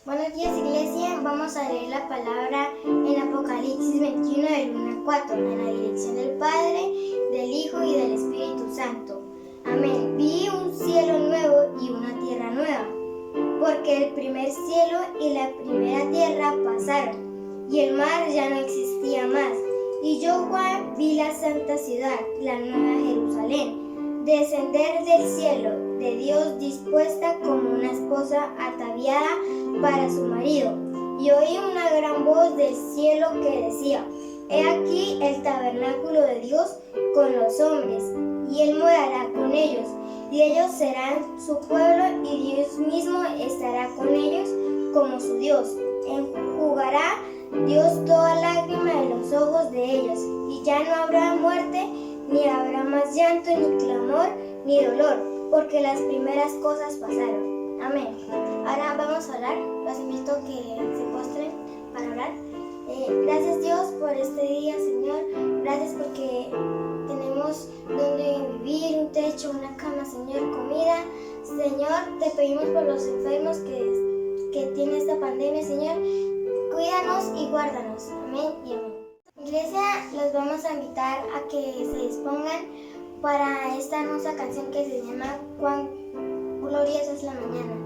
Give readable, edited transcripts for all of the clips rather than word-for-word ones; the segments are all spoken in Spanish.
Buenos días, iglesia. Vamos a leer la palabra en Apocalipsis 21 del 1 al 4, en la dirección del Padre, del Hijo y del Espíritu Santo. Amén. Vi un cielo nuevo y una tierra nueva, porque el primer cielo y la primera tierra pasaron, y el mar ya no existía más. Y yo, Juan, vi la santa ciudad, la nueva Jerusalén, descender del cielo de Dios, dispuesta como una esposa ataviada para su marido. Y oí una gran voz del cielo que decía: He aquí el tabernáculo de Dios con los hombres, y Él morará con ellos, y ellos serán su pueblo, y Dios mismo estará con ellos como su Dios. Enjugará Dios toda lágrima de los ojos de ellos, y ya no habrá muerte, ni habrá más llanto, ni clamor, ni dolor, porque las primeras cosas pasaron. Amén. Ahora vamos a orar. Los invito a que se postren para orar. Gracias, Dios, por este día, Señor. Gracias porque tenemos donde vivir, un techo, una cama, Señor, comida. Señor, te pedimos por los enfermos que tiene esta pandemia, Señor. Cuídanos y guárdanos. Amén y amén. Iglesia, los vamos a invitar a que se dispongan para esta hermosa canción que se llama Cuán gloriosa es la mañana.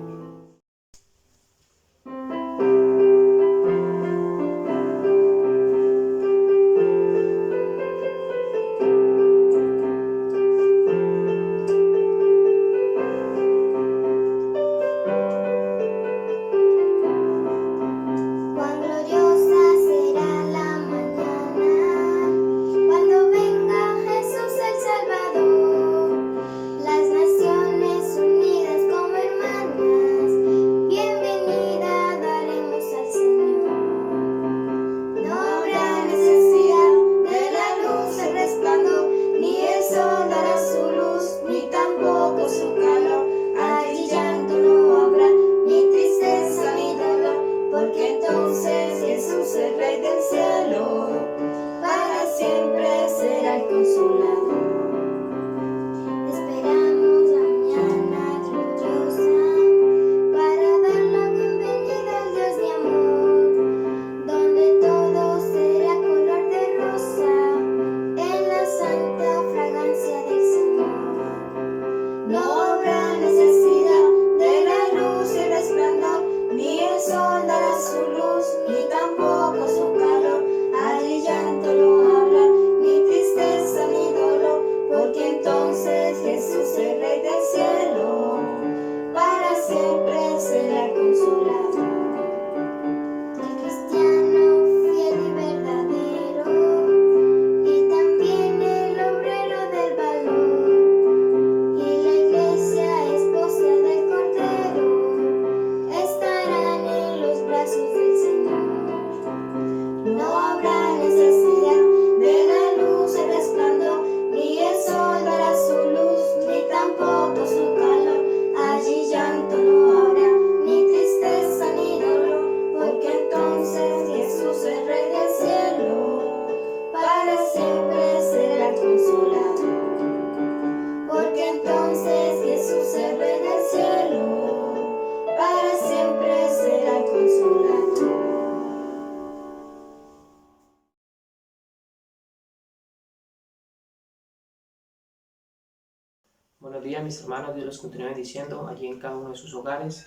Buenos días, mis hermanos. Dios los continúe bendiciendo allí en cada uno de sus hogares.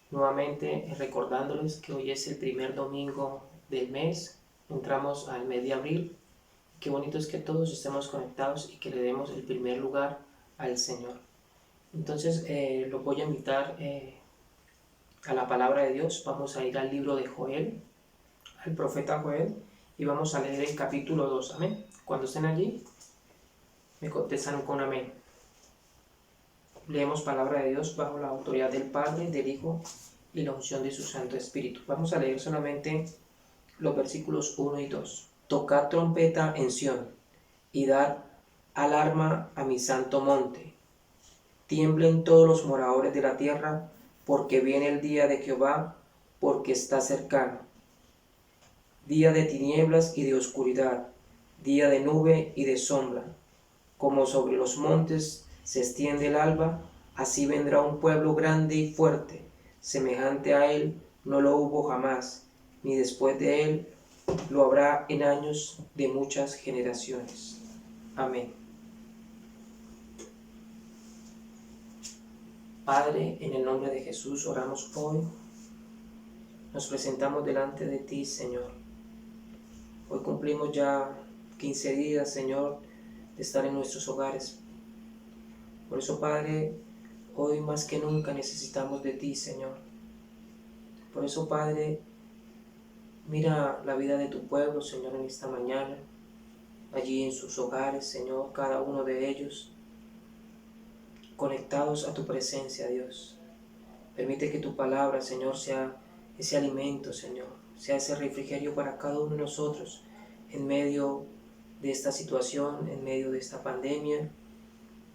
Nuevamente recordándoles que hoy es el primer domingo del mes. Entramos al mes de abril. Qué bonito es que todos estemos conectados y que le demos el primer lugar al Señor. Entonces los voy a invitar a la palabra de Dios. Vamos a ir al libro de Joel, al profeta Joel, y vamos a leer el capítulo 2. Amén. Cuando estén allí, me contestan con amén. Leemos palabra de Dios bajo la autoridad del Padre, del Hijo y la unción de su Santo Espíritu. Vamos a leer solamente los versículos 1 y 2. Tocad trompeta en Sión y dar alarma a mi santo monte. Tiemblen todos los moradores de la tierra, porque viene el día de Jehová, porque está cercano. Día de tinieblas y de oscuridad, día de nube y de sombra. Como sobre los montes se extiende el alba, así vendrá un pueblo grande y fuerte, semejante a él no lo hubo jamás, ni después de él lo habrá en años de muchas generaciones. Amén. Padre, en el nombre de Jesús oramos hoy. Nos presentamos delante de ti, Señor. Hoy cumplimos ya 15 días, Señor, de estar en nuestros hogares. Por eso, Padre, hoy más que nunca necesitamos de ti, Señor. Por eso, Padre, mira la vida de tu pueblo, Señor, en esta mañana, allí en sus hogares, Señor, cada uno de ellos, conectados a tu presencia, Dios. Permite que tu palabra, Señor, sea ese alimento, Señor, sea ese refrigerio para cada uno de nosotros en medio de esta situación, en medio de esta pandemia.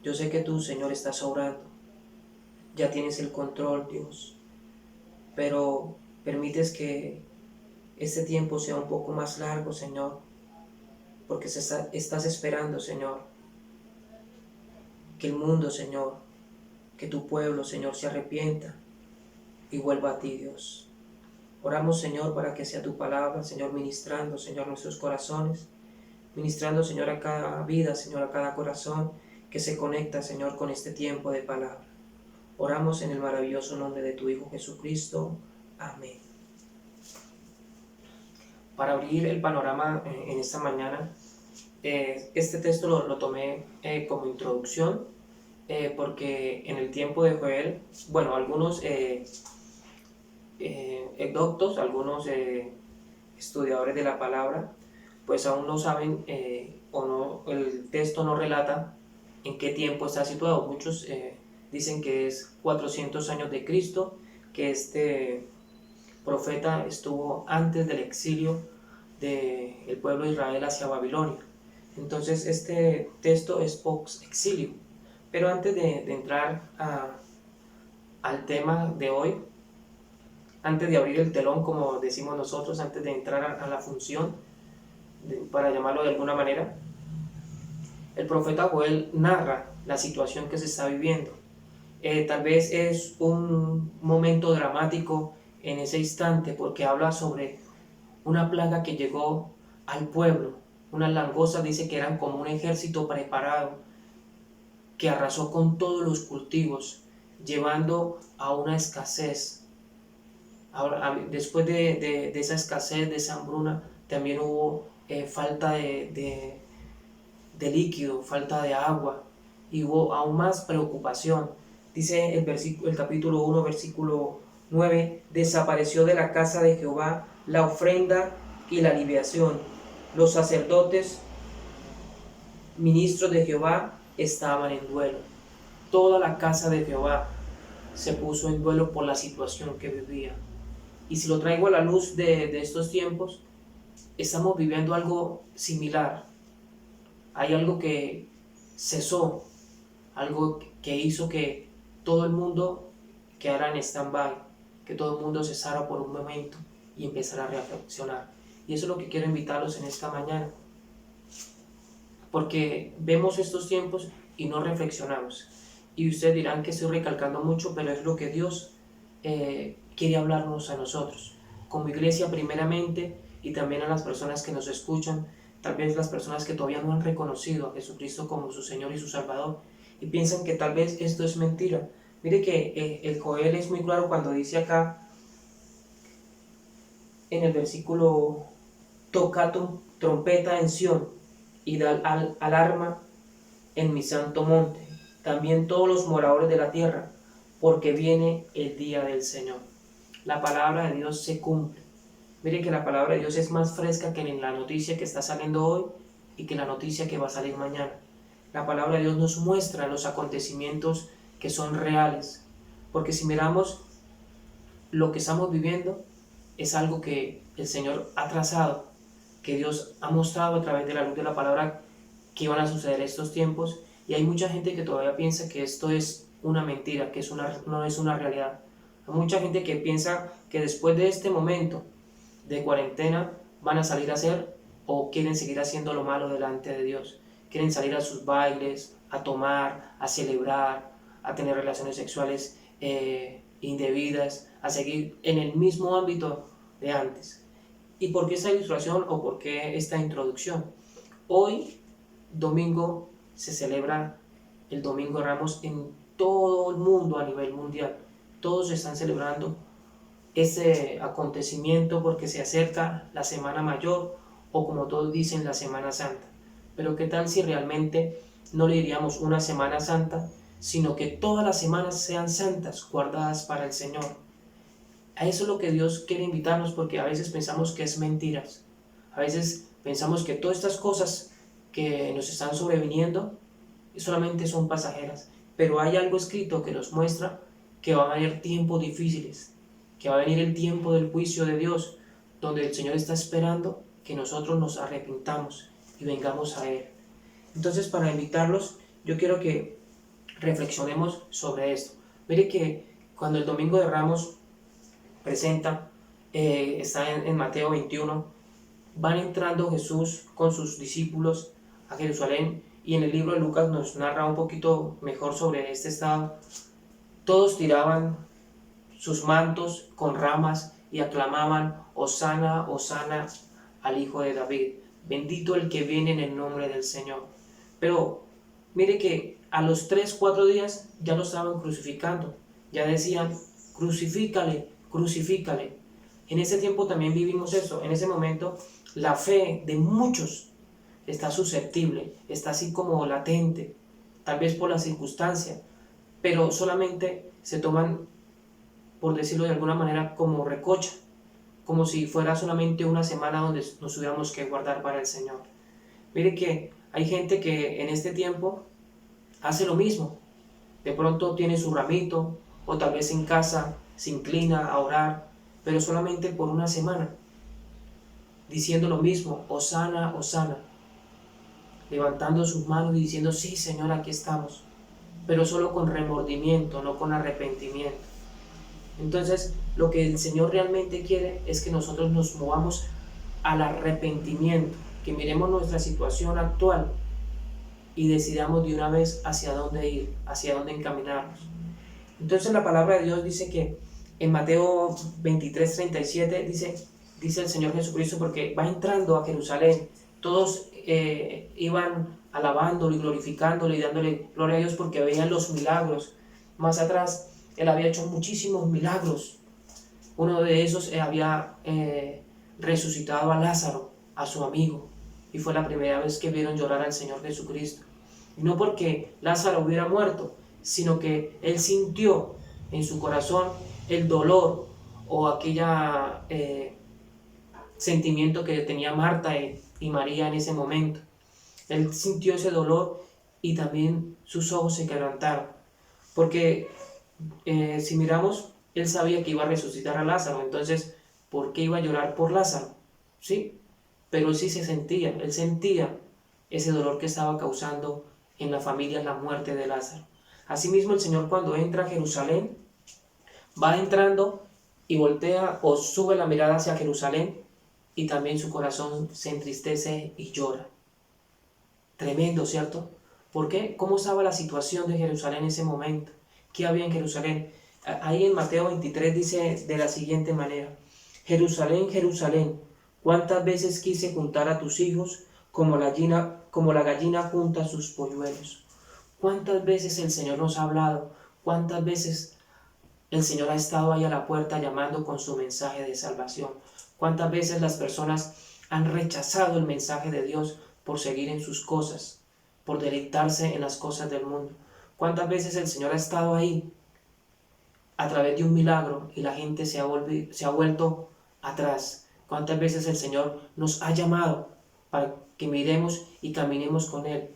Yo sé que tú, Señor, estás obrando, ya tienes el control, Dios, pero permites que este tiempo sea un poco más largo, Señor, porque estás esperando, Señor, que el mundo, Señor, que tu pueblo, Señor, se arrepienta y vuelva a ti, Dios. Oramos, Señor, para que sea tu palabra, Señor, ministrando, Señor, nuestros corazones, ministrando, Señor, a cada vida, Señor, a cada corazón que se conecta, Señor, con este tiempo de palabra. Oramos en el maravilloso nombre de tu Hijo Jesucristo. Amén. Para abrir el panorama en esta mañana, este texto lo tomé como introducción, porque en el tiempo de Joel, bueno, algunos doctos, algunos estudiadores de la palabra, pues aún no saben o no, el texto no relata en qué tiempo está situado. Muchos dicen que es 400 años de Cristo, que este profeta estuvo antes del exilio del pueblo de Israel hacia Babilonia. Entonces este texto es post-exilio. Pero antes de entrar al tema de hoy, antes de abrir el telón, como decimos nosotros, antes de entrar a la función, para llamarlo de alguna manera, el profeta Joel narra la situación que se está viviendo. Tal vez es un momento dramático en ese instante, porque habla sobre una plaga que llegó al pueblo. Unas langostas, dice que eran como un ejército preparado, que arrasó con todos los cultivos, llevando a una escasez. Ahora, después de esa escasez, de esa hambruna, también hubo falta de líquido, falta de agua, y hubo aún más preocupación. Dice el capítulo 1, versículo 9, desapareció de la casa de Jehová la ofrenda y la libación. Los sacerdotes, ministros de Jehová, estaban en duelo. Toda la casa de Jehová se puso en duelo por la situación que vivía. Y si lo traigo a la luz de estos tiempos, estamos viviendo algo similar. Hay algo que cesó, algo que hizo que todo el mundo quedara en stand-by, que todo el mundo cesara por un momento y empezara a reflexionar. Y eso es lo que quiero invitarlos en esta mañana, porque vemos estos tiempos y no reflexionamos. Y ustedes dirán que estoy recalcando mucho, pero es lo que Dios quiere hablarnos a nosotros, como iglesia primeramente, y también a las personas que nos escuchan, tal vez las personas que todavía no han reconocido a Jesucristo como su Señor y su Salvador, y piensan que tal vez esto es mentira. Mire que el Joel es muy claro cuando dice acá, en el versículo, toca trompeta en Sión, y da alarma en mi santo monte, también todos los moradores de la tierra, porque viene el día del Señor. La palabra de Dios se cumple. Mire que la palabra de Dios es más fresca que en la noticia que está saliendo hoy y que la noticia que va a salir mañana. La palabra de Dios nos muestra los acontecimientos que son reales, porque si miramos lo que estamos viviendo, es algo que el Señor ha trazado, que Dios ha mostrado a través de la luz de la palabra que iban a suceder estos tiempos, y hay mucha gente que todavía piensa que esto es una mentira, que no es una realidad. Hay mucha gente que piensa que después de este momento de cuarentena van a salir a hacer o quieren seguir haciendo lo malo delante de Dios. Quieren salir a sus bailes, a tomar, a celebrar, a tener relaciones sexuales indebidas, a seguir en el mismo ámbito de antes. ¿Y por qué esta ilustración o por qué esta introducción? Hoy, domingo, se celebra el Domingo de Ramos en todo el mundo a nivel mundial. Todos están celebrando ese acontecimiento porque se acerca la Semana Mayor o, como todos dicen, la Semana Santa. Pero ¿qué tal si realmente no le diríamos una Semana Santa, sino que todas las semanas sean santas, guardadas para el Señor? A eso es lo que Dios quiere invitarnos, porque a veces pensamos que es mentiras. A veces pensamos que todas estas cosas que nos están sobreviniendo solamente son pasajeras. Pero hay algo escrito que nos muestra que va a haber tiempos difíciles, que va a venir el tiempo del juicio de Dios, donde el Señor está esperando que nosotros nos arrepintamos y vengamos a Él. Entonces, para invitarlos, yo quiero que reflexionemos sobre esto. Mire que cuando el Domingo de Ramos presenta, está en Mateo 21, van entrando Jesús con sus discípulos a Jerusalén, y en el libro de Lucas nos narra un poquito mejor sobre este estado. Todos tiraban sus mantos con ramas y aclamaban: Hosana, Hosana al Hijo de David, bendito el que viene en el nombre del Señor. Pero mire que a los 3-4 días ya lo estaban crucificando, ya decían: crucifícale, crucifícale. En ese tiempo también vivimos eso. En ese momento la fe de muchos está susceptible, está así como latente, tal vez por la circunstancia, pero solamente se toman, por decirlo de alguna manera, como recocha, como si fuera solamente una semana donde nos tuviéramos que guardar para el Señor. Mire que hay gente que en este tiempo hace lo mismo. De pronto tiene su ramito, o tal vez en casa se inclina a orar, pero solamente por una semana, diciendo lo mismo: Hosana, Hosana, levantando sus manos y diciendo: sí, Señor, aquí estamos, pero solo con remordimiento, no con arrepentimiento. Entonces, lo que el Señor realmente quiere es que nosotros nos movamos al arrepentimiento, que miremos nuestra situación actual y decidamos de una vez hacia dónde ir, hacia dónde encaminarnos. Entonces la palabra de Dios dice que en Mateo 23:37 dice el Señor Jesucristo, porque va entrando a Jerusalén, todos iban alabándolo y glorificándole y dándole gloria a Dios porque veían los milagros. Más atrás, Él había hecho muchísimos milagros. Uno de esos había resucitado a Lázaro, a su amigo, y fue la primera vez que vieron llorar al Señor Jesucristo. Y no porque Lázaro hubiera muerto, sino que Él sintió en su corazón el dolor o aquella sentimiento que tenía Marta y María en ese momento. Él sintió ese dolor y también sus ojos se quebrantaron, porque si miramos, Él sabía que iba a resucitar a Lázaro. Entonces, ¿por qué iba a llorar por Lázaro? Sí, pero él sí él sentía ese dolor que estaba causando en la familia la muerte de Lázaro. Asimismo, el Señor, cuando entra a Jerusalén, va entrando y voltea o sube la mirada hacia Jerusalén, y también su corazón se entristece y llora. Tremendo, ¿cierto? ¿Por qué? ¿Cómo estaba la situación de Jerusalén en ese momento? ¿Qué había en Jerusalén? Ahí en Mateo 23 dice de la siguiente manera: Jerusalén, Jerusalén, ¿cuántas veces quise juntar a tus hijos como la gallina junta sus polluelos? ¿Cuántas veces el Señor nos ha hablado? ¿Cuántas veces el Señor ha estado ahí a la puerta llamando con su mensaje de salvación? ¿Cuántas veces las personas han rechazado el mensaje de Dios por seguir en sus cosas, por deleitarse en las cosas del mundo? ¿Cuántas veces el Señor ha estado ahí a través de un milagro y la gente se ha vuelto atrás? ¿Cuántas veces el Señor nos ha llamado para que miremos y caminemos con Él?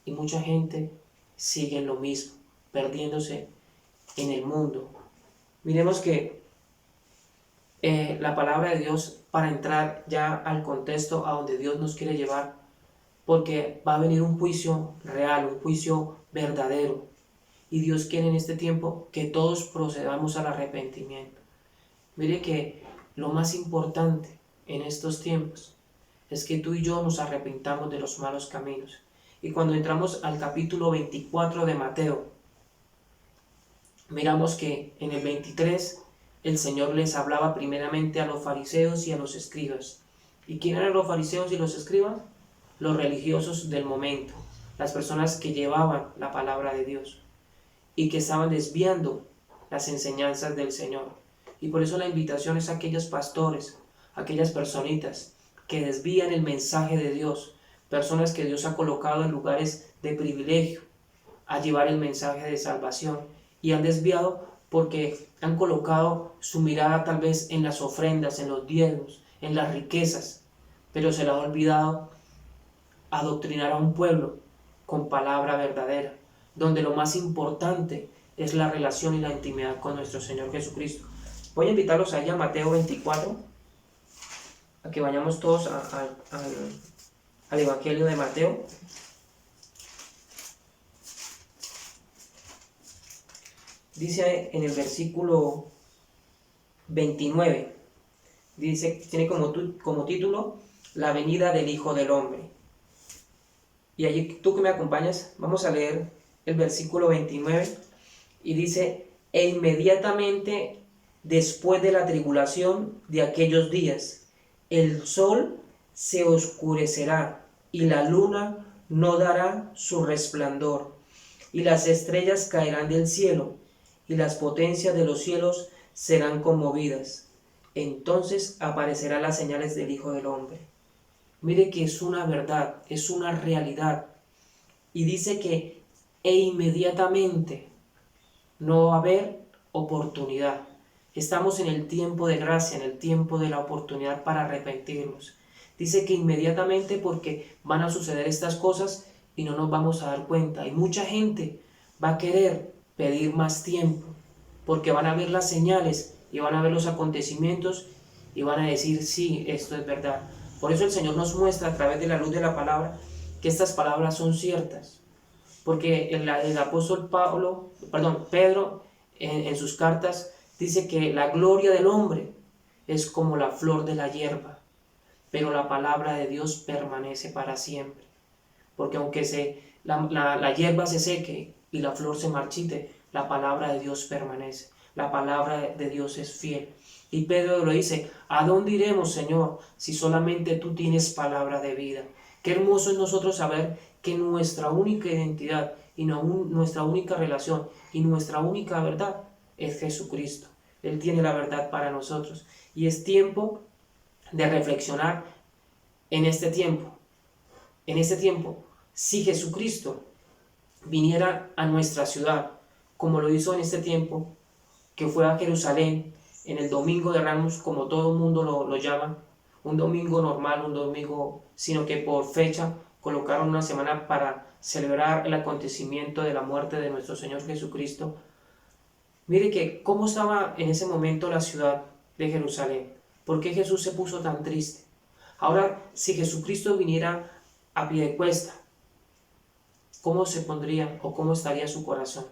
Y mucha gente sigue en lo mismo, perdiéndose en el mundo. Miremos que la palabra de Dios, para entrar ya al contexto a donde Dios nos quiere llevar, porque va a venir un juicio real, un juicio verdadero, y Dios quiere en este tiempo que todos procedamos al arrepentimiento. Mire que lo más importante en estos tiempos es que tú y yo nos arrepentamos de los malos caminos. Y cuando entramos al capítulo 24 de Mateo, miramos que en el 23 el Señor les hablaba primeramente a los fariseos y a los escribas. ¿Y quién eran los fariseos y los escribas? Los religiosos del momento, las personas que llevaban la palabra de Dios y que estaban desviando las enseñanzas del Señor. Y por eso la invitación es a aquellos pastores, a aquellas personitas que desvían el mensaje de Dios, personas que Dios ha colocado en lugares de privilegio a llevar el mensaje de salvación y han desviado porque han colocado su mirada tal vez en las ofrendas, en los diezmos, en las riquezas, pero se les ha olvidado adoctrinar a un pueblo con palabra verdadera, donde lo más importante es la relación y la intimidad con nuestro Señor Jesucristo. Voy a invitarlos allá a Mateo 24, a que vayamos todos al Evangelio de Mateo. Dice en el versículo 29, dice, tiene como título La venida del Hijo del Hombre. Y allí tú que me acompañas, vamos a leer el versículo 29 y dice, e inmediatamente después de la tribulación de aquellos días, el sol se oscurecerá y la luna no dará su resplandor, y las estrellas caerán del cielo, y las potencias de los cielos serán conmovidas. Entonces aparecerán las señales del Hijo del Hombre. Mire que es una verdad, es una realidad. Y dice que inmediatamente no va a haber oportunidad. Estamos en el tiempo de gracia, en el tiempo de la oportunidad para arrepentirnos. Dice que inmediatamente porque van a suceder estas cosas y no nos vamos a dar cuenta. Y mucha gente va a querer pedir más tiempo porque van a ver las señales y van a ver los acontecimientos y van a decir, sí, esto es verdad. Por eso el Señor nos muestra a través de la luz de la palabra que estas palabras son ciertas. Porque el apóstol Pedro en sus cartas dice que la gloria del hombre es como la flor de la hierba, pero la palabra de Dios permanece para siempre. Porque aunque la hierba se seque y la flor se marchite, la palabra de Dios permanece. La palabra de Dios es fiel. Y Pedro lo dice, ¿a dónde iremos, Señor, si solamente tú tienes palabra de vida? Qué hermoso es nosotros saber que nuestra única identidad y nuestra única relación y nuestra única verdad es Jesucristo. Él tiene la verdad para nosotros. Y es tiempo de reflexionar en este tiempo. En este tiempo, si Jesucristo viniera a nuestra ciudad, como lo hizo en este tiempo, que fue a Jerusalén, en el Domingo de Ramos, como todo el mundo lo llama, un domingo normal, un domingo, sino que por fecha colocaron una semana para celebrar el acontecimiento de la muerte de nuestro Señor Jesucristo. Mire que cómo estaba en ese momento la ciudad de Jerusalén. ¿Por qué Jesús se puso tan triste? Ahora, si Jesucristo viniera a pie de cuesta, ¿cómo se pondría o cómo estaría su corazón?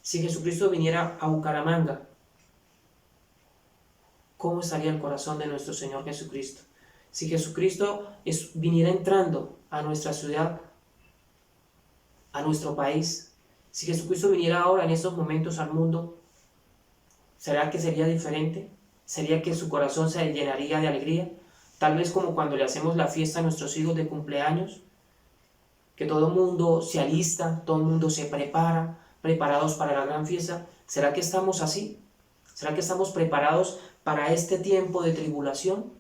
Si Jesucristo viniera a Bucaramanga, ¿cómo estaría el corazón de nuestro Señor Jesucristo? Si Jesucristo viniera entrando a nuestra ciudad, a nuestro país, si Jesucristo viniera ahora en estos momentos al mundo, ¿será que sería diferente? ¿Sería que su corazón se llenaría de alegría? Tal vez como cuando le hacemos la fiesta a nuestros hijos de cumpleaños, que todo el mundo se alista, todo el mundo se prepara, preparados para la gran fiesta. ¿Será que estamos así? ¿Será que estamos preparados para este tiempo de tribulación?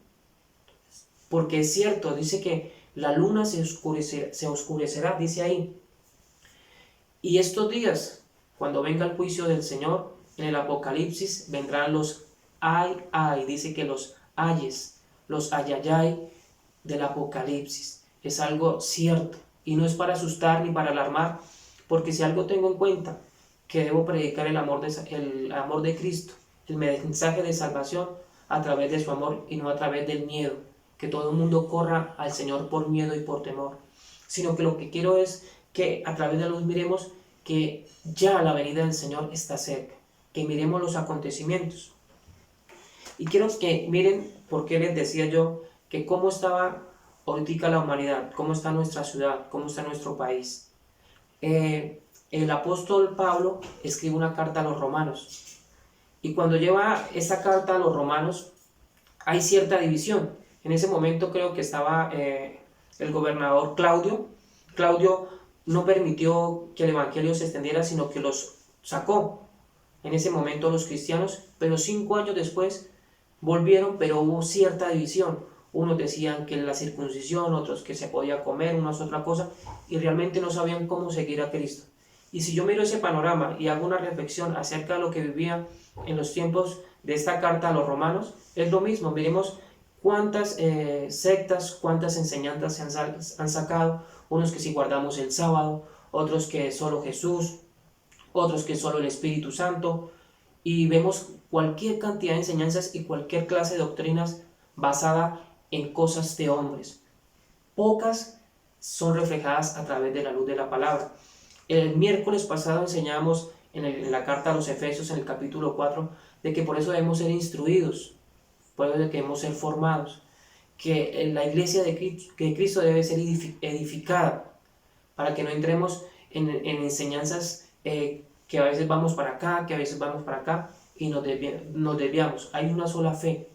Porque es cierto, dice que la luna se oscurecerá, dice ahí. Y estos días, cuando venga el juicio del Señor, en el Apocalipsis vendrán los ay, dice que los ayes, los ayayay del Apocalipsis. Es algo cierto y no es para asustar ni para alarmar, porque si algo tengo en cuenta, que debo predicar el amor de Cristo, el mensaje de salvación a través de su amor y no a través del miedo, que todo el mundo corra al Señor por miedo y por temor, sino que lo que quiero es que a través de la luz miremos que ya la venida del Señor está cerca, que miremos los acontecimientos. Y quiero que miren, porque les decía yo, que cómo estaba ahorita la humanidad, cómo está nuestra ciudad, cómo está nuestro país. El apóstol Pablo escribe una carta a los romanos Y cuando lleva esta carta a los romanos, hay cierta división. En ese momento creo que estaba el gobernador Claudio. Claudio no permitió que el evangelio se extendiera, sino que los sacó en ese momento los cristianos, pero 5 años después volvieron, pero hubo cierta división. Unos decían que la circuncisión, otros que se podía comer, unas otra cosa, y realmente no sabían cómo seguir a Cristo. Y si yo miro ese panorama y hago una reflexión acerca de lo que vivía en los tiempos de esta carta a los romanos, es lo mismo. Miremos cuántas sectas, cuántas enseñanzas se han sacado, unos que si guardamos el sábado, otros que solo Jesús, otros que solo el Espíritu Santo, y vemos cualquier cantidad de enseñanzas y cualquier clase de doctrinas basada en cosas de hombres. Pocas son reflejadas a través de la luz de la palabra. El miércoles pasado enseñamos en la carta a los Efesios, en el capítulo 4, de que por eso debemos ser instruidos, por eso debemos ser formados, que la iglesia de Cristo debe ser edificada, para que no entremos en enseñanzas que a veces vamos para acá, que a veces vamos para acá, y nos desviamos. Hay una sola fe,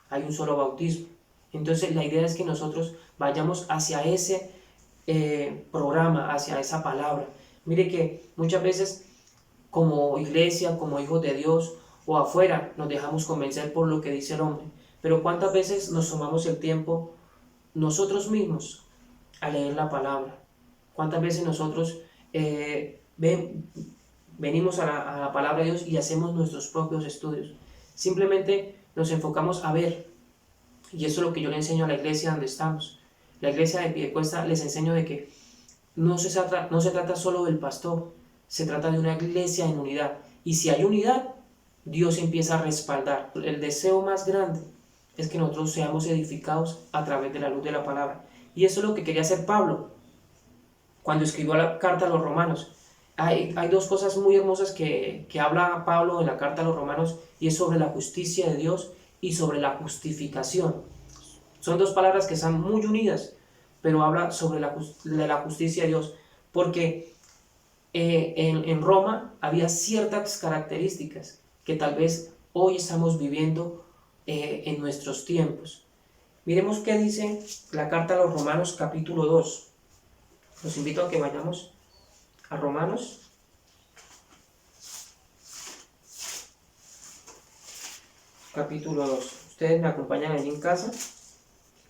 hay un solo bautismo. Entonces la idea es que nosotros vayamos hacia ese programa, hacia esa palabra. Mire que muchas veces como iglesia, como hijos de Dios o afuera, nos dejamos convencer por lo que dice el hombre, pero ¿cuántas veces nos tomamos el tiempo nosotros mismos a leer la palabra? ¿Cuántas veces nosotros venimos a la palabra de Dios y hacemos nuestros propios estudios? Simplemente nos enfocamos a ver, y eso es lo que yo le enseño a la iglesia donde estamos. La iglesia de Piedecuesta les enseño de que no se trata solo del pastor, se trata de una iglesia en unidad. Y si hay unidad, Dios empieza a respaldar. El deseo más grande es que nosotros seamos edificados a través de la luz de la palabra. Y eso es lo que quería hacer Pablo cuando escribió la carta a los romanos. Hay 2 cosas muy hermosas que habla Pablo en la carta a los romanos, y es sobre la justicia de Dios y sobre la justificación. Son 2 palabras que están muy unidas, pero habla sobre la justicia de Dios, porque en Roma había ciertas características que tal vez hoy estamos viviendo en nuestros tiempos. Miremos qué dice la carta a los Romanos capítulo 2. Los invito a que vayamos a Romanos capítulo 2. Ustedes me acompañan allí en casa.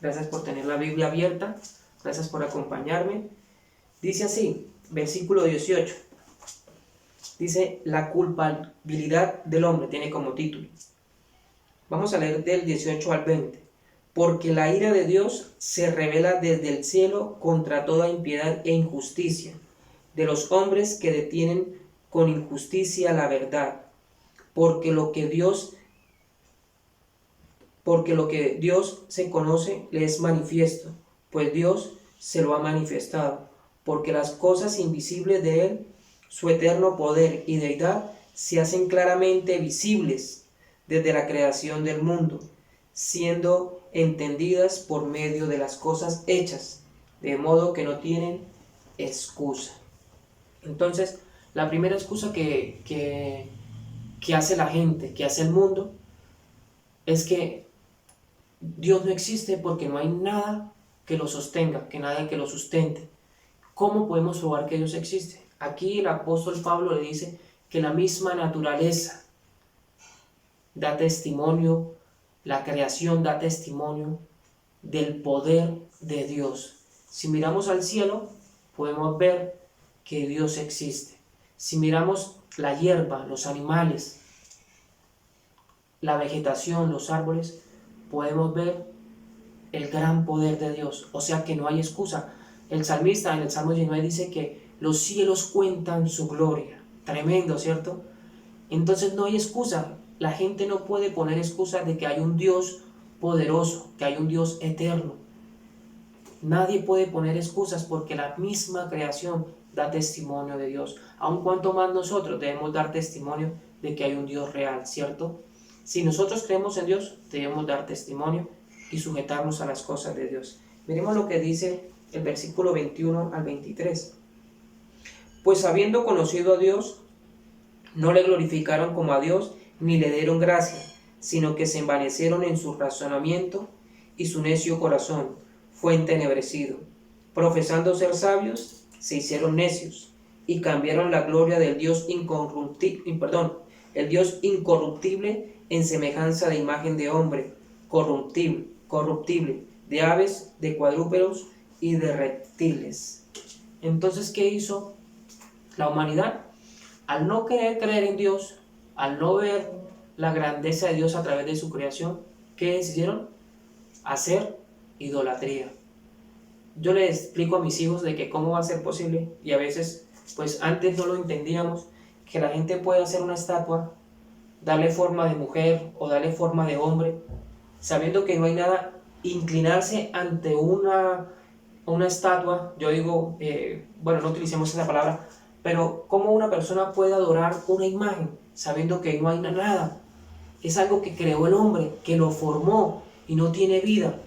Gracias por tener la Biblia abierta. Gracias por acompañarme. Dice así, versículo 18. Dice, la culpabilidad del hombre, tiene como título. Vamos a leer del 18 al 20. Porque la ira de Dios se revela desde el cielo contra toda impiedad e injusticia de los hombres que detienen con injusticia la verdad. Porque lo que Dios se conoce le es manifiesto, pues Dios se lo ha manifestado, porque las cosas invisibles de Él, su eterno poder y deidad, se hacen claramente visibles desde la creación del mundo, siendo entendidas por medio de las cosas hechas, de modo que no tienen excusa. Entonces, la primera excusa que hace la gente, que hace el mundo, es que Dios no existe porque no hay nada que lo sostenga, que nada que lo sustente. ¿Cómo podemos probar que Dios existe? Aquí el apóstol Pablo le dice que la misma naturaleza da testimonio, la creación da testimonio del poder de Dios. Si miramos al cielo, podemos ver que Dios existe. Si miramos la hierba, los animales, la vegetación, los árboles, podemos ver el gran poder de Dios. O sea que no hay excusa. El salmista en el Salmo 19 dice que los cielos cuentan su gloria. Tremendo, ¿cierto? Entonces no hay excusa. La gente no puede poner excusa de que hay un Dios poderoso, que hay un Dios eterno. Nadie puede poner excusas porque la misma creación da testimonio de Dios. Aun cuanto más nosotros debemos dar testimonio de que hay un Dios real, ¿cierto? Si nosotros creemos en Dios, debemos dar testimonio y sujetarnos a las cosas de Dios. Miremos lo que dice el versículo 21 al 23. Pues habiendo conocido a Dios, no le glorificaron como a Dios, ni le dieron gracia, sino que se envanecieron en su razonamiento, y su necio corazón fue entenebrecido. Profesando ser sabios, se hicieron necios, y cambiaron la gloria del Dios incorruptible en semejanza de imagen de hombre, corruptible, de aves, de cuadrúpedos y de reptiles. Entonces, ¿qué hizo la humanidad? Al no querer creer en Dios, al no ver la grandeza de Dios a través de su creación, ¿qué decidieron? Hacer idolatría. Yo les explico a mis hijos de que cómo va a ser posible, y a veces, pues antes no lo entendíamos, que la gente puede hacer una estatua, darle forma de mujer o darle forma de hombre, sabiendo que no hay nada, inclinarse ante una estatua. Yo digo, no utilicemos esa palabra, pero cómo una persona puede adorar una imagen sabiendo que no hay nada. Es algo que creó el hombre, que lo formó y no tiene vida.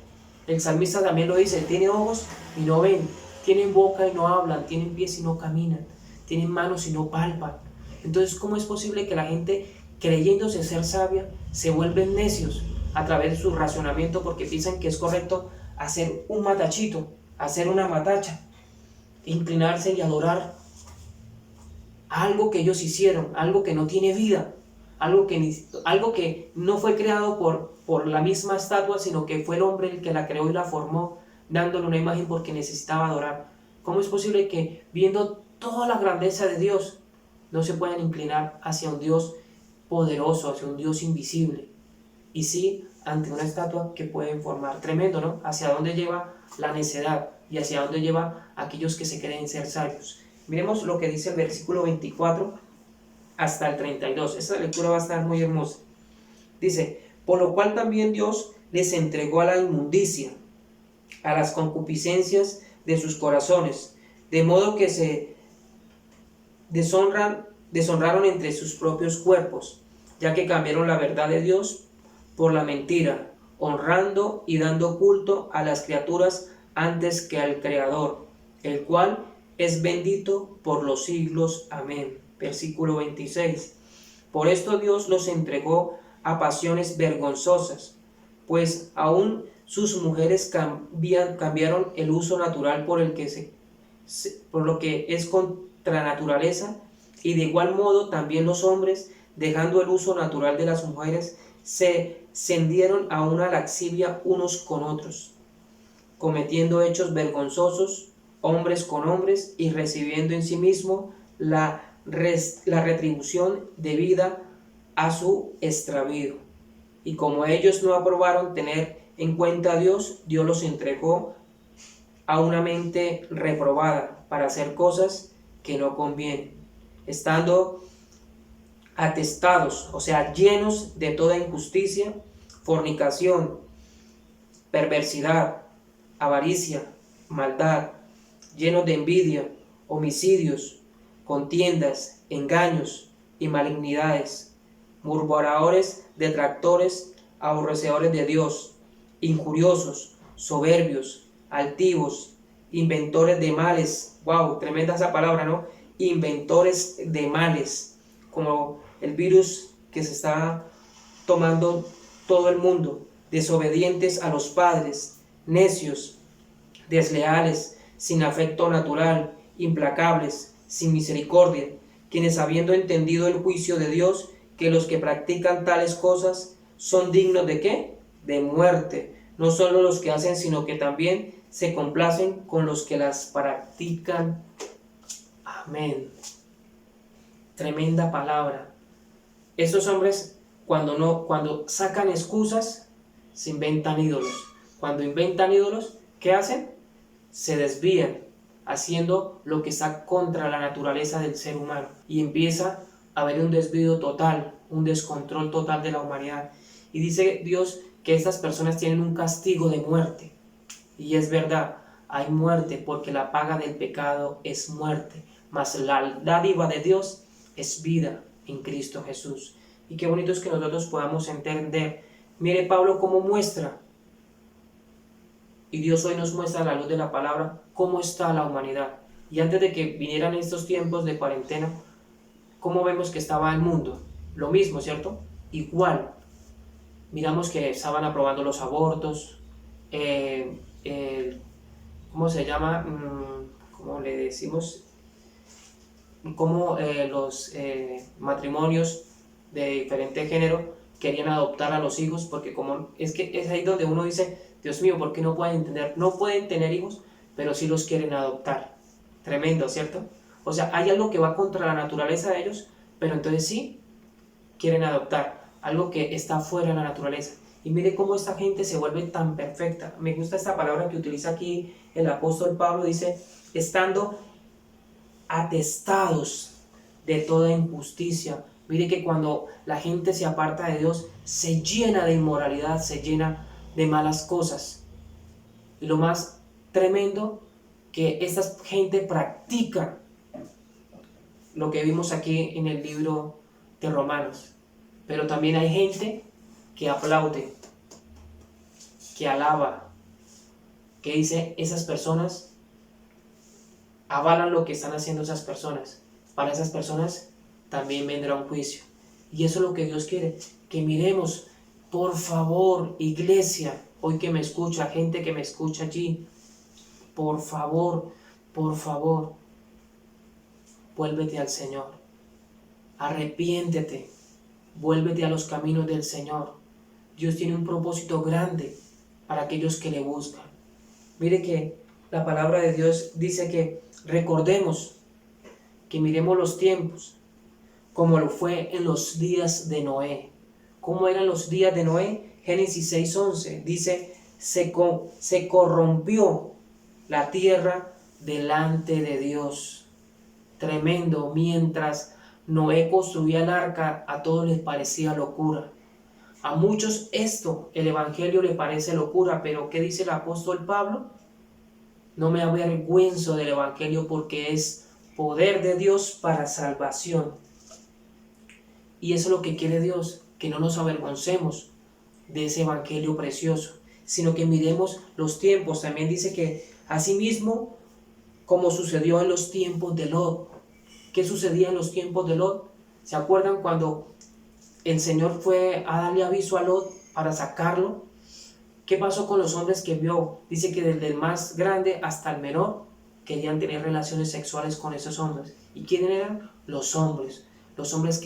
El salmista también lo dice: tiene ojos y no ven, tienen boca y no hablan, tienen pies y no caminan, tienen manos y no palpan. Entonces, ¿cómo es posible que la gente, creyéndose ser sabia, se vuelven necios a través de su razonamiento porque piensan que es correcto hacer un matachito, hacer una matacha, inclinarse y adorar algo que ellos hicieron, algo que no tiene vida, algo que no fue creado por la misma estatua, sino que fue el hombre el que la creó y la formó, dándole una imagen porque necesitaba adorar? ¿Cómo es posible que, viendo toda la grandeza de Dios, no se puedan inclinar hacia un Dios poderoso, hacia un Dios invisible? Y sí, ante una estatua que pueden formar. Tremendo, ¿no? Hacia dónde lleva la necedad y hacia dónde lleva a aquellos que se creen ser sabios. Miremos lo que dice el versículo 24 hasta el 32. Esta lectura va a estar muy hermosa. Dice: por lo cual también Dios les entregó a la inmundicia, a las concupiscencias de sus corazones, de modo que se deshonraron entre sus propios cuerpos, ya que cambiaron la verdad de Dios por la mentira, honrando y dando culto a las criaturas antes que al Creador, el cual es bendito por los siglos. Amén. Versículo 26. Por esto Dios los entregó a pasiones vergonzosas, pues aún sus mujeres cambiaron el uso natural por lo que es contra naturaleza, y de igual modo también los hombres, dejando el uso natural de las mujeres, se cendieron a una lascivia unos con otros, cometiendo hechos vergonzosos, hombres con hombres, y recibiendo en sí mismo la retribución debida a su extravío. Y como ellos no aprobaron tener en cuenta a Dios, Dios los entregó a una mente reprobada para hacer cosas que no convienen, estando atestados, o sea, llenos de toda injusticia, fornicación, perversidad, avaricia, maldad, llenos de envidia, homicidios, contiendas, engaños y malignidades, murmuradores, detractores, aborrecedores de Dios, injuriosos, soberbios, altivos, inventores de males. Wow, tremenda esa palabra, ¿no? Inventores de males, como el virus que se está tomando todo el mundo. Desobedientes a los padres, necios, desleales, sin afecto natural, implacables, sin misericordia, quienes, habiendo entendido el juicio de Dios, que los que practican tales cosas son dignos ¿de qué? De muerte. No solo los que hacen, sino que también se complacen con los que las practican. Amén. Tremenda palabra. Estos hombres, cuando sacan excusas, se inventan ídolos. Cuando inventan ídolos, ¿qué hacen? Se desvían, haciendo lo que está contra la naturaleza del ser humano. Y empieza a haber un desvío total, un descontrol total de la humanidad. Y dice Dios que estas personas tienen un castigo de muerte. Y es verdad, hay muerte, porque la paga del pecado es muerte, mas la dádiva de Dios es vida en Cristo Jesús. Y qué bonito es que nosotros podamos entender. Mire Pablo cómo muestra, y Dios hoy nos muestra a la luz de la palabra, cómo está la humanidad. Y antes de que vinieran estos tiempos de cuarentena, ¿cómo vemos que estaba el mundo? Lo mismo, ¿cierto? igual. Miramos que estaban aprobando los abortos, ¿cómo se llama? ¿Cómo le decimos? Cómo los matrimonios de diferente género querían adoptar a los hijos, porque como es que es ahí donde uno dice, Dios mío, ¿por qué no pueden tener hijos, pero sí los quieren adoptar? Tremendo, ¿cierto? O sea, hay algo que va contra la naturaleza de ellos, pero entonces sí quieren adoptar algo que está fuera de la naturaleza. Y mire cómo esta gente se vuelve tan perfecta. Me gusta esta palabra que utiliza aquí el apóstol Pablo, dice, estando atestados de toda injusticia. Mire que cuando la gente se aparta de Dios, se llena de inmoralidad, se llena de malas cosas. Y lo más tremendo, que esta gente practica lo que vimos aquí en el libro de Romanos. Pero también hay gente que aplaude, que alaba, que dice, esas personas avalan lo que están haciendo esas personas. Para esas personas también vendrá un juicio. Y eso es lo que Dios quiere, que miremos, por favor, iglesia, hoy que me escucha, gente que me escucha allí, por favor, vuélvete al Señor, arrepiéntete, vuélvete a los caminos del Señor. Dios tiene un propósito grande para aquellos que le buscan. Mire que la palabra de Dios dice que recordemos, que miremos los tiempos, como lo fue en los días de Noé. ¿Cómo eran los días de Noé? Génesis 6:11 dice, se corrompió la tierra delante de Dios. Tremendo, mientras Noé construía el arca, a todos les parecía locura. A muchos el evangelio le parece locura, pero ¿qué dice el apóstol Pablo? No me avergüenzo del evangelio porque es poder de Dios para salvación. Y eso es lo que quiere Dios, que no nos avergoncemos de ese evangelio precioso, sino que miremos los tiempos. También dice que asimismo, como sucedió en los tiempos de Lot. ¿Qué sucedía en los tiempos de Lot? ¿Se acuerdan cuando el Señor fue a darle aviso a Lot para sacarlo? ¿Qué pasó con los hombres que vio? Dice que desde el más grande hasta el menor querían tener relaciones sexuales con esos hombres. ¿Y quiénes eran? Los hombres. Los hombres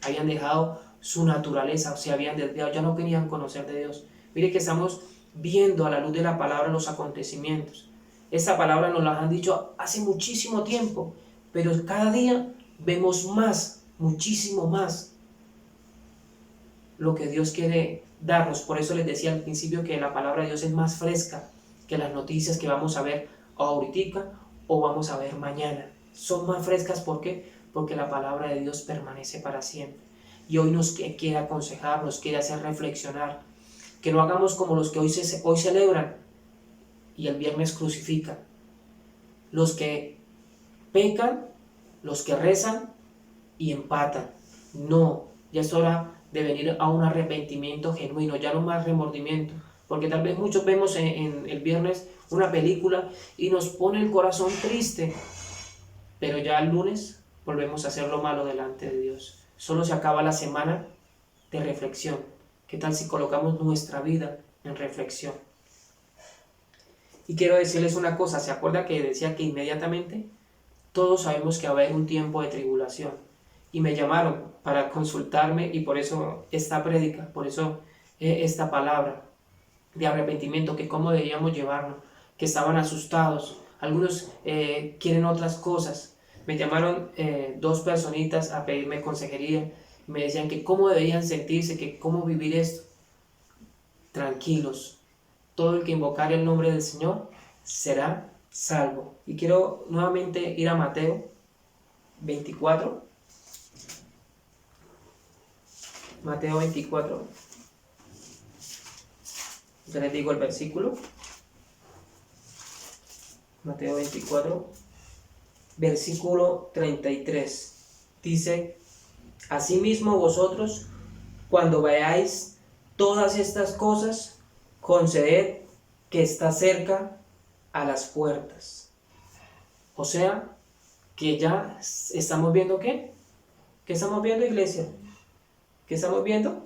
habían dejado su naturaleza, se habían desviado, ya no querían conocer de Dios. Mire que estamos viendo a la luz de la palabra los acontecimientos. Esta palabra nos la han dicho hace muchísimo tiempo, pero cada día vemos más, muchísimo más, lo que Dios quiere darnos. Por eso les decía al principio que la palabra de Dios es más fresca que las noticias que vamos a ver ahorita o vamos a ver mañana. Son más frescas, ¿por qué? Porque la palabra de Dios permanece para siempre. Y hoy nos quiere aconsejar, nos quiere hacer reflexionar, que no hagamos como los que hoy celebran y el viernes crucifican. Los que pecan, los que rezan y empatan. No, ya es hora de venir a un arrepentimiento genuino, ya no más remordimiento, porque tal vez muchos vemos en el viernes una película y nos pone el corazón triste, pero ya el lunes volvemos a hacer lo malo delante de Dios. Solo se acaba la semana de reflexión. ¿Qué tal si colocamos nuestra vida en reflexión? Y quiero decirles una cosa, ¿se acuerda que decía que inmediatamente todos sabemos que va a haber un tiempo de tribulación? Y me llamaron para consultarme y por eso esta prédica, por eso esta palabra de arrepentimiento, que cómo debíamos llevarnos, que estaban asustados, algunos quieren otras cosas. Me llamaron 2 personitas a pedirme consejería, me decían que cómo deberían sentirse, que cómo vivir esto. Tranquilos, todo el que invocar el nombre del Señor será salvo. Y quiero nuevamente ir a Mateo 24. Mateo 24. Ya les digo el versículo. Mateo 24, versículo 33. Dice, asimismo vosotros, cuando veáis todas estas cosas, considerad que está cerca a las puertas. O sea, que ya estamos viendo ¿qué? ¿Qué estamos viendo, iglesia? ¿Qué estamos viendo?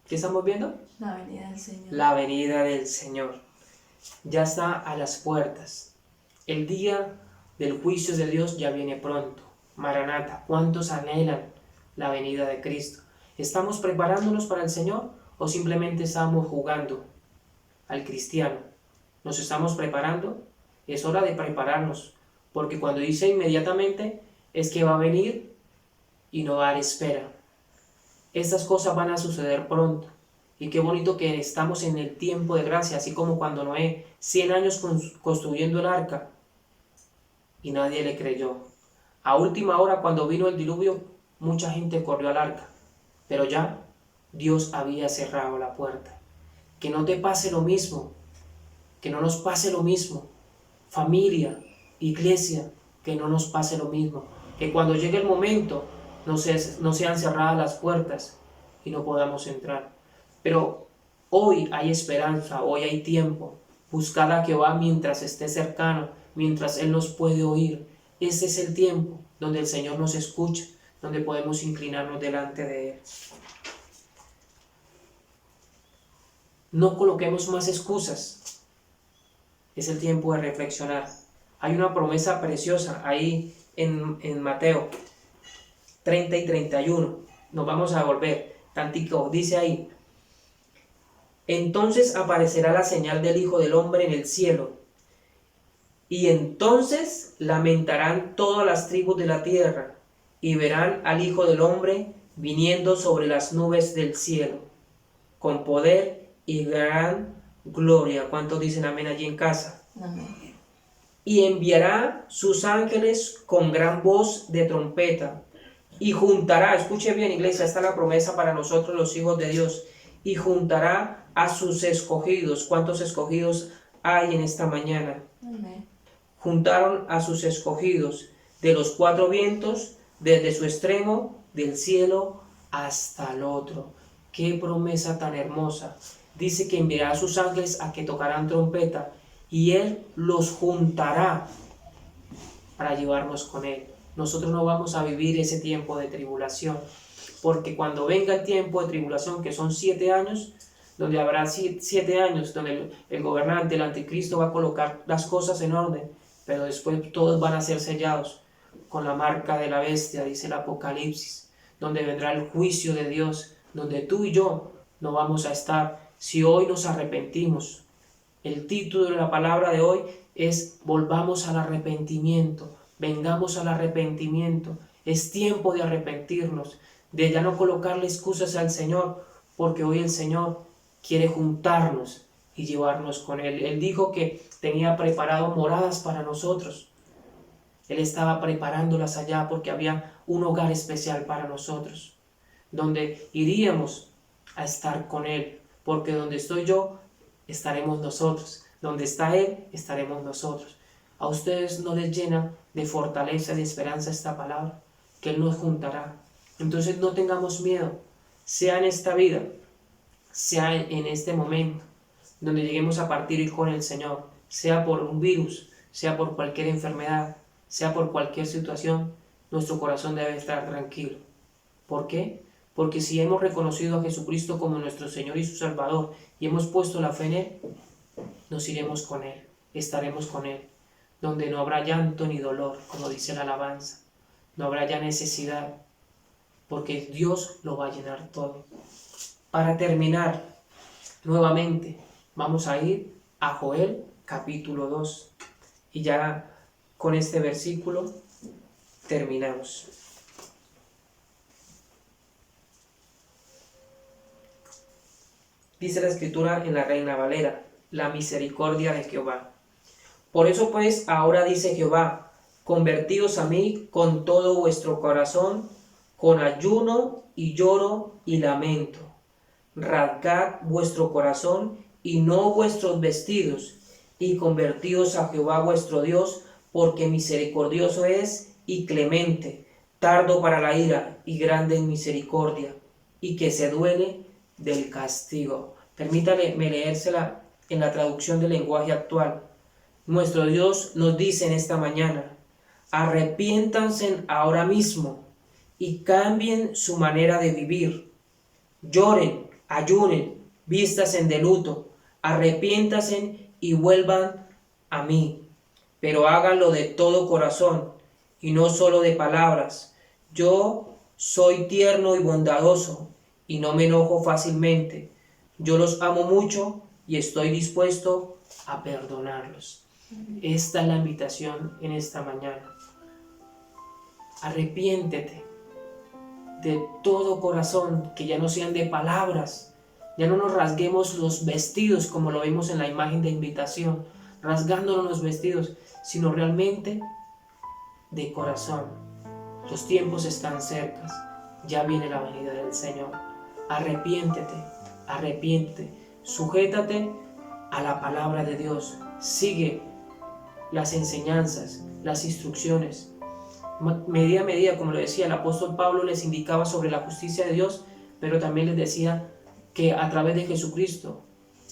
¿Qué estamos viendo? La venida del Señor. La venida del Señor. Ya está a las puertas. El día del juicio de Dios ya viene pronto. Maranata, ¿cuántos anhelan la venida de Cristo? ¿Estamos preparándonos para el Señor o simplemente estamos jugando al cristiano? ¿Nos estamos preparando? Es hora de prepararnos, porque cuando dice inmediatamente es que va a venir y no va a dar espera. Estas cosas van a suceder pronto. Y qué bonito que estamos en el tiempo de gracia, así como cuando Noé, 100 años construyendo el arca, y nadie le creyó. A última hora, cuando vino el diluvio, mucha gente corrió al arca, pero ya Dios había cerrado la puerta. Que no te pase lo mismo, que no nos pase lo mismo. Familia, iglesia, que no nos pase lo mismo. Que cuando llegue el momento, no sean cerradas las puertas y no podamos entrar. Pero hoy hay esperanza, hoy hay tiempo. Buscad a Jehová mientras esté cercano, mientras Él nos puede oír. Ese es el tiempo donde el Señor nos escucha, donde podemos inclinarnos delante de Él. No coloquemos más excusas. Es el tiempo de reflexionar. Hay una promesa preciosa ahí en Mateo 30 y 31. Nos vamos a volver tantico. Dice ahí: entonces aparecerá la señal del Hijo del Hombre en el cielo, y entonces lamentarán todas las tribus de la tierra, y verán al Hijo del Hombre viniendo sobre las nubes del cielo, con poder y gran gloria. ¿Cuántos dicen amén allí en casa? Amén. Y enviará sus ángeles con gran voz de trompeta, y juntará, escuche bien iglesia, esta es la promesa para nosotros los hijos de Dios, y juntará a sus escogidos. ¿Cuántos escogidos hay en esta mañana? Amén. Juntaron a sus escogidos de los cuatro vientos, desde su extremo del cielo hasta el otro. ¡Qué promesa tan hermosa! Dice que enviará a sus ángeles a que tocarán trompeta, y Él los juntará para llevarnos con Él. Nosotros no vamos a vivir ese tiempo de tribulación, porque cuando venga el tiempo de tribulación, que son 7 años, donde habrá 7 años, donde el gobernante, el anticristo, va a colocar las cosas en orden, pero después todos van a ser sellados con la marca de la bestia, dice el Apocalipsis, donde vendrá el juicio de Dios, donde tú y yo no vamos a estar si hoy nos arrepentimos. El título de la palabra de hoy es: volvamos al arrepentimiento, vengamos al arrepentimiento. Es tiempo de arrepentirnos, de ya no colocarle excusas al Señor, porque hoy el Señor quiere juntarnos y llevarnos con Él. Él dijo que tenía preparado moradas para nosotros. Él estaba preparándolas allá porque había un hogar especial para nosotros, donde iríamos a estar con Él, porque donde estoy yo, estaremos nosotros. Donde está Él, estaremos nosotros. ¿A ustedes no les llena de fortaleza, de esperanza esta palabra? Que Él nos juntará. Entonces no tengamos miedo, sea en esta vida, sea en este momento, donde lleguemos a partir con el Señor, sea por un virus, sea por cualquier enfermedad, sea por cualquier situación, nuestro corazón debe estar tranquilo. ¿Por qué? Porque si hemos reconocido a Jesucristo como nuestro Señor y su Salvador, y hemos puesto la fe en Él, nos iremos con Él, estaremos con Él, donde no habrá llanto ni dolor, como dice la alabanza, no habrá ya necesidad, porque Dios lo va a llenar todo. Para terminar, nuevamente, vamos a ir a Joel capítulo 2, y ya con este versículo terminamos. Dice la Escritura en la Reina Valera: la misericordia de Jehová. Por eso pues ahora dice Jehová: convertíos a mí con todo vuestro corazón, con ayuno y lloro y lamento. Rasgad vuestro corazón y no vuestros vestidos, y convertíos a Jehová vuestro Dios, porque misericordioso es y clemente, tardo para la ira y grande en misericordia, y que se duele del castigo. Permítame leérsela en la traducción del lenguaje actual. Nuestro Dios nos dice en esta mañana: arrepiéntanse ahora mismo y cambien su manera de vivir. Lloren, ayunen, vístasen de luto, arrepiéntasen y vuelvan a mí, pero háganlo de todo corazón y no solo de palabras. Yo soy tierno y bondadoso y no me enojo fácilmente. Yo los amo mucho y estoy dispuesto a perdonarlos. Esta es la invitación en esta mañana. Arrepiéntete de todo corazón, que ya no sean de palabras. Ya no nos rasguemos los vestidos como lo vimos en la imagen de invitación, rasgándonos los vestidos, sino realmente de corazón. Los tiempos están cerca, ya viene la venida del Señor. Arrepiéntete, arrepiéntete, sujétate a la palabra de Dios, sigue las enseñanzas, las instrucciones. Medida a medida, como lo decía el apóstol Pablo, les indicaba sobre la justicia de Dios, pero también les decía que a través de Jesucristo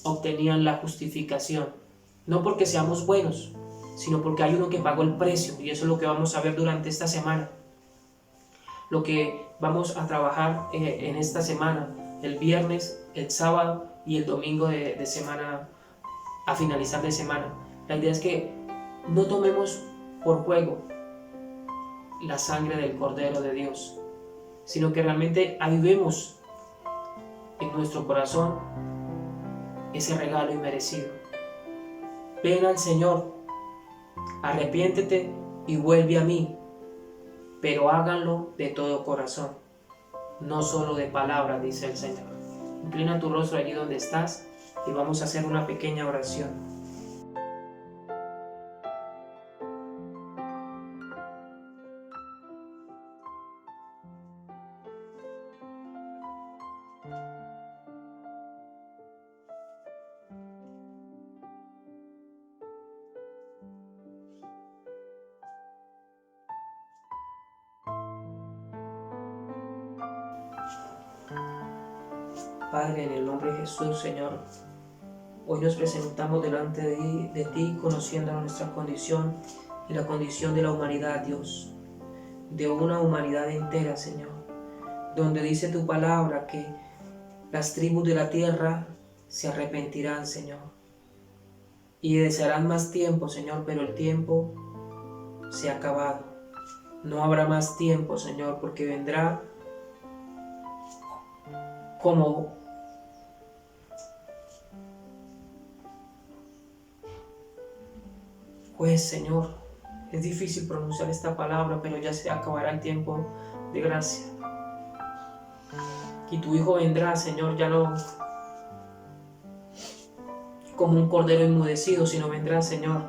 obtenían la justificación. No porque seamos buenos, sino porque hay uno que pagó el precio, y eso es lo que vamos a ver durante esta semana. Lo que vamos a trabajar en esta semana, el viernes, el sábado y el domingo de semana, a finalizar de semana. La idea es que no tomemos por juego la sangre del Cordero de Dios, sino que realmente avivemos en nuestro corazón ese regalo inmerecido. Ven al Señor, arrepiéntete y vuelve a mí, pero háganlo de todo corazón, no solo de palabras, dice el Señor. Inclina tu rostro allí donde estás y vamos a hacer una pequeña oración. Padre, en el nombre de Jesús, Señor, hoy nos presentamos delante de ti, conociendo nuestra condición y la condición de la humanidad, Dios, de una humanidad entera, Señor, donde dice tu palabra que las tribus de la tierra se arrepentirán, Señor, y desearán más tiempo, Señor, pero el tiempo se ha acabado. No habrá más tiempo, Señor, porque vendrá como juez, Señor. Es difícil pronunciar esta palabra, pero ya se acabará el tiempo de gracia. Y tu Hijo vendrá, Señor, ya no como un cordero enmudecido, sino vendrá, Señor,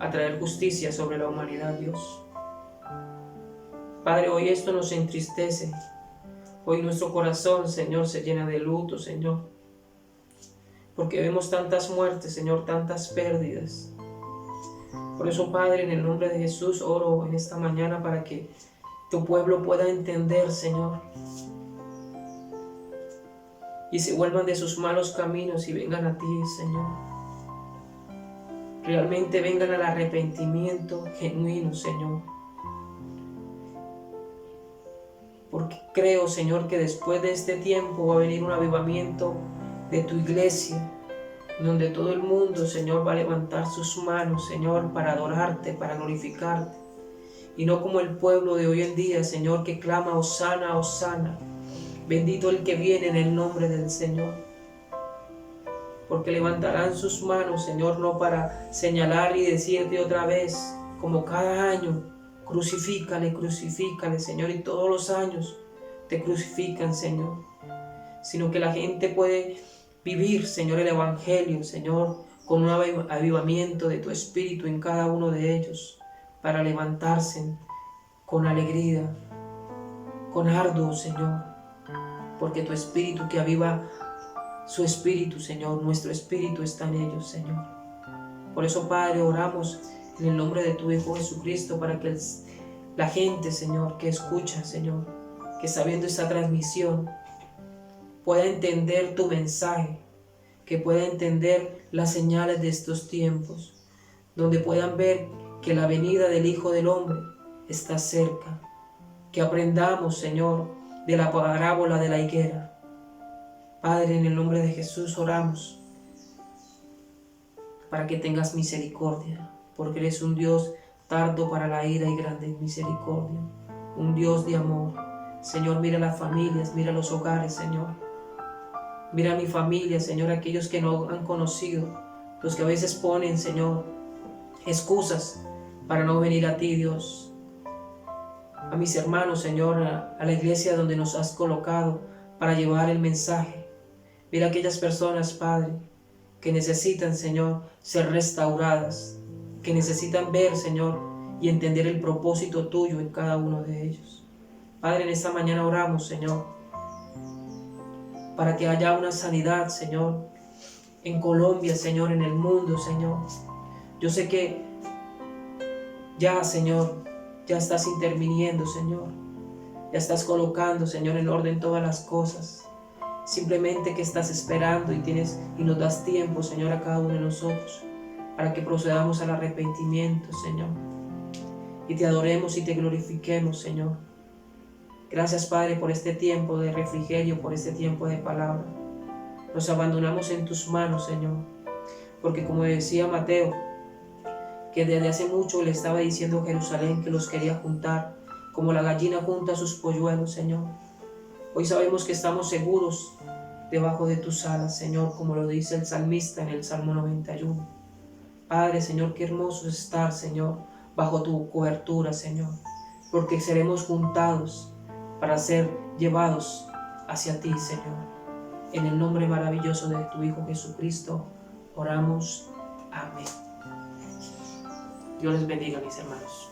a traer justicia sobre la humanidad, Dios. Padre, hoy esto nos entristece. Hoy nuestro corazón, Señor, se llena de luto, Señor, porque vemos tantas muertes, Señor, tantas pérdidas. Por eso, Padre, en el nombre de Jesús, oro en esta mañana para que tu pueblo pueda entender, Señor, y se vuelvan de sus malos caminos y vengan a ti, Señor. Realmente vengan al arrepentimiento genuino, Señor. Porque creo, Señor, que después de este tiempo va a venir un avivamiento de tu iglesia, donde todo el mundo, Señor, va a levantar sus manos, Señor, para adorarte, para glorificarte. Y no como el pueblo de hoy en día, Señor, que clama Hosana, Hosana. Bendito el que viene en el nombre del Señor. Porque levantarán sus manos, Señor, no para señalar y decirte otra vez, como cada año, crucifícale, crucifícale, Señor, y todos los años te crucifican, Señor. Sino que la gente puede vivir, Señor, el Evangelio, Señor, con un avivamiento de tu Espíritu en cada uno de ellos, para levantarse con alegría, con arduo, Señor, porque tu Espíritu que aviva su Espíritu, Señor, nuestro Espíritu está en ellos, Señor. Por eso, Padre, oramos en el nombre de tu Hijo Jesucristo para que la gente, Señor, que escucha, Señor, que está viendo esta transmisión, pueda entender tu mensaje, que pueda entender las señales de estos tiempos, donde puedan ver que la venida del Hijo del Hombre está cerca, que aprendamos, Señor, de la parábola de la higuera. Padre, en el nombre de Jesús oramos para que tengas misericordia, porque eres un Dios tardo para la ira y grande en misericordia, un Dios de amor. Señor, mira las familias, mira los hogares, Señor. Mira a mi familia, Señor, aquellos que no han conocido, los que a veces ponen, Señor, excusas para no venir a ti, Dios. A mis hermanos, Señor, a la iglesia donde nos has colocado para llevar el mensaje. Mira aquellas personas, Padre, que necesitan, Señor, ser restauradas, que necesitan ver, Señor, y entender el propósito tuyo en cada uno de ellos. Padre, en esta mañana oramos, Señor, para que haya una sanidad, Señor, en Colombia, Señor, en el mundo, Señor. Yo sé que ya, Señor, ya estás interviniendo, Señor. Ya estás colocando, Señor, en orden todas las cosas. Simplemente que estás esperando y nos das tiempo, Señor, a cada uno de nosotros, para que procedamos al arrepentimiento, Señor, y te adoremos y te glorifiquemos, Señor. Gracias, Padre, por este tiempo de refrigerio, por este tiempo de palabra. Nos abandonamos en tus manos, Señor, porque como decía Mateo, que desde hace mucho le estaba diciendo a Jerusalén que los quería juntar, como la gallina junta sus polluelos, Señor. Hoy sabemos que estamos seguros debajo de tus alas, Señor, como lo dice el salmista en el Salmo 91. Padre, Señor, qué hermoso es estar, Señor, bajo tu cobertura, Señor, porque seremos juntados para ser llevados hacia ti, Señor. En el nombre maravilloso de tu Hijo Jesucristo, oramos. Amén. Dios les bendiga, mis hermanos.